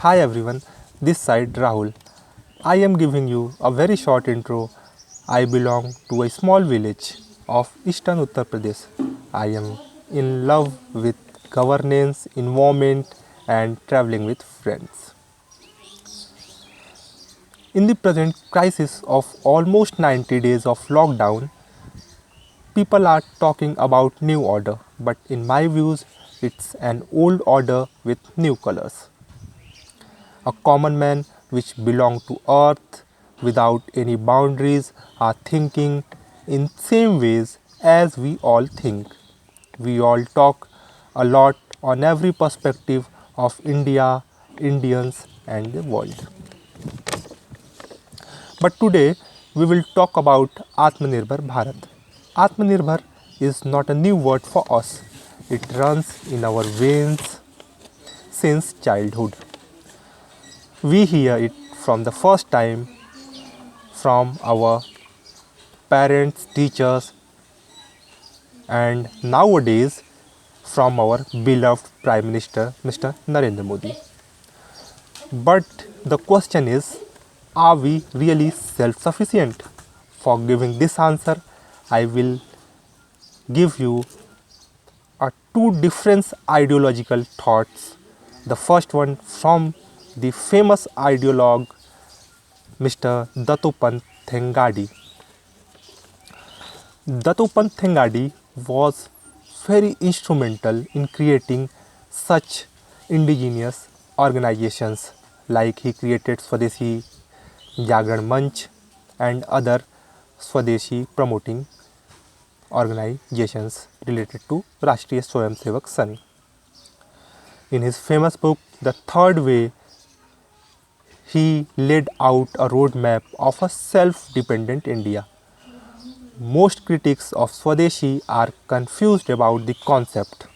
Hi everyone, this side Rahul. I am giving you a very short intro. I belong to a small village of eastern Uttar Pradesh. I am in love with governance, environment, and traveling with friends. In the present crisis of almost 90 days of lockdown, people are talking about new order, but in my views, it's an old order with new colors. A common man which belong to earth without any boundaries are thinking in same ways as we all think. We all talk a lot on every perspective of India, Indians and the world. But today we will talk about Atmanirbhar Bharat. Atmanirbhar is not a new word for us. It runs in our veins since childhood. We hear it from the first time from our parents, teachers, and nowadays from our beloved Prime Minister Mr. Narendra Modi. But the question is, are we really self sufficient? For giving this answer, I will give you two different ideological thoughts. The first one from the famous ideologue Mr. Dattopant Thengadi. Dattopant Thengadi was very instrumental in creating such indigenous organizations like he created Swadeshi Jagran Manch and other Swadeshi promoting organizations related to Rashtriya Swayamsevak Sangh. In his famous book The Third Way, he laid out a roadmap of a self-dependent India. Most critics of Swadeshi are confused about the concept.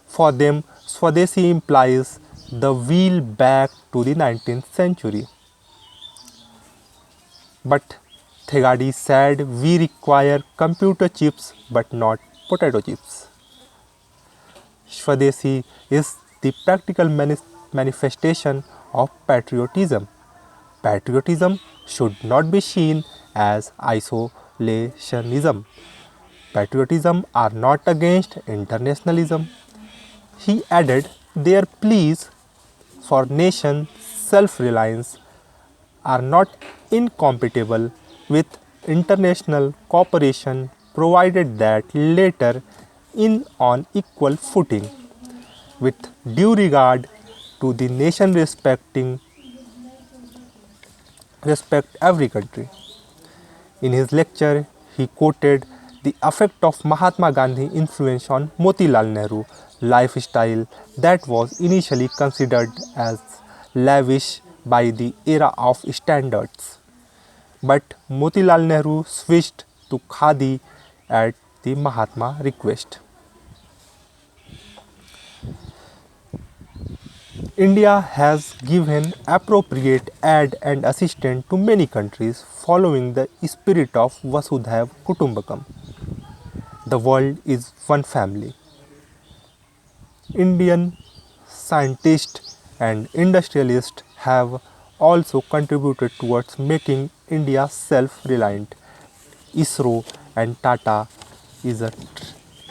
For them, Swadeshi implies the wheel back to the 19th century. But Thegadi said we require computer chips but not potato chips. Swadeshi is the practical manifestation of patriotism. Patriotism should not be seen as isolationism. Patriotism are not against internationalism. He added their pleas for nation self-reliance are not incompatible with international cooperation provided that later in on equal footing with due regard to the nation respect every country. In his lecture, he quoted the effect of Mahatma Gandhi influence on Motilal Nehru lifestyle that was initially considered as lavish by the era of standards. But Motilal Nehru switched to Khadi at the Mahatma request. India has given appropriate aid and assistance to many countries following the spirit of Vasudhaiva Kutumbakam. The world is one family. Indian scientists and industrialists have also contributed towards making India self-reliant. ISRO and Tata is a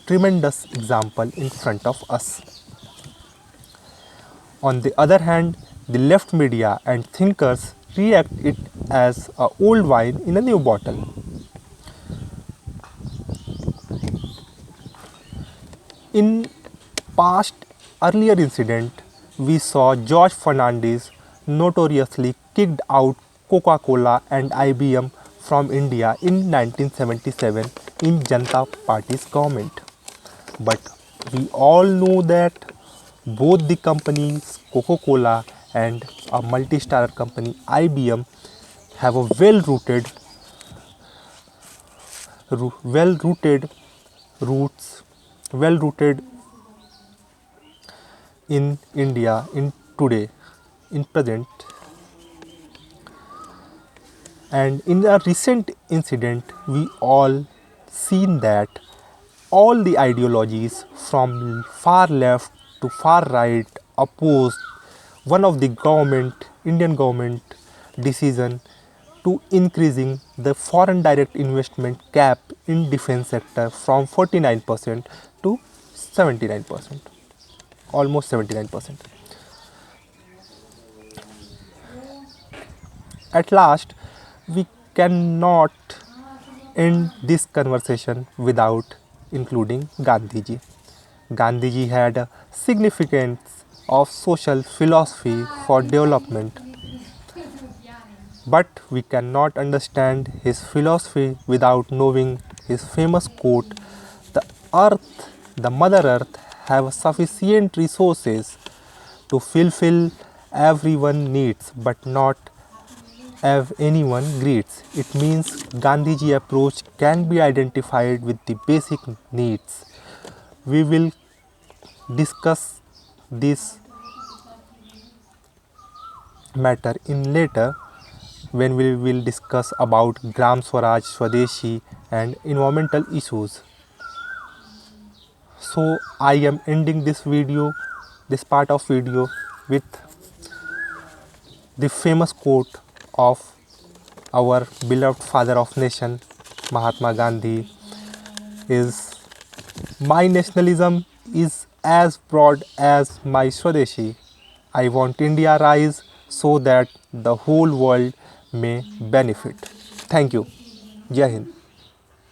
tremendous example in front of us. On the other hand, the left media and thinkers react it as a old wine in a new bottle. In past earlier incident, we saw George Fernandez notoriously kicked out Coca-Cola and IBM from India in 1977 in Janata Party's government. But we all know that both the companies Coca-Cola and a multi-star company IBM have a well-rooted roots, well-rooted in India in today, in present. And in a recent incident, we all seen that all the ideologies from far left to far right opposed one of the Indian government decision to increasing the foreign direct investment cap in defense sector from 49% to 79%, almost 79%. At last, we cannot end this conversation without including Gandhiji. Gandhiji had a significance of social philosophy for development, but we cannot understand his philosophy without knowing his famous quote: "The earth, the Mother Earth, have sufficient resources to fulfill everyone's needs, but not as anyone greeds." It means Gandhiji approach can be identified with the basic needs. We will discuss this matter in later when we will discuss about Gram Swaraj, Swadeshi and environmental issues. So I am ending this part of video with the famous quote of our beloved father of nation Mahatma Gandhi is: "My nationalism is as broad as my Swadeshi. I want India rise so that the whole world may benefit." Thank you. Jai Hind.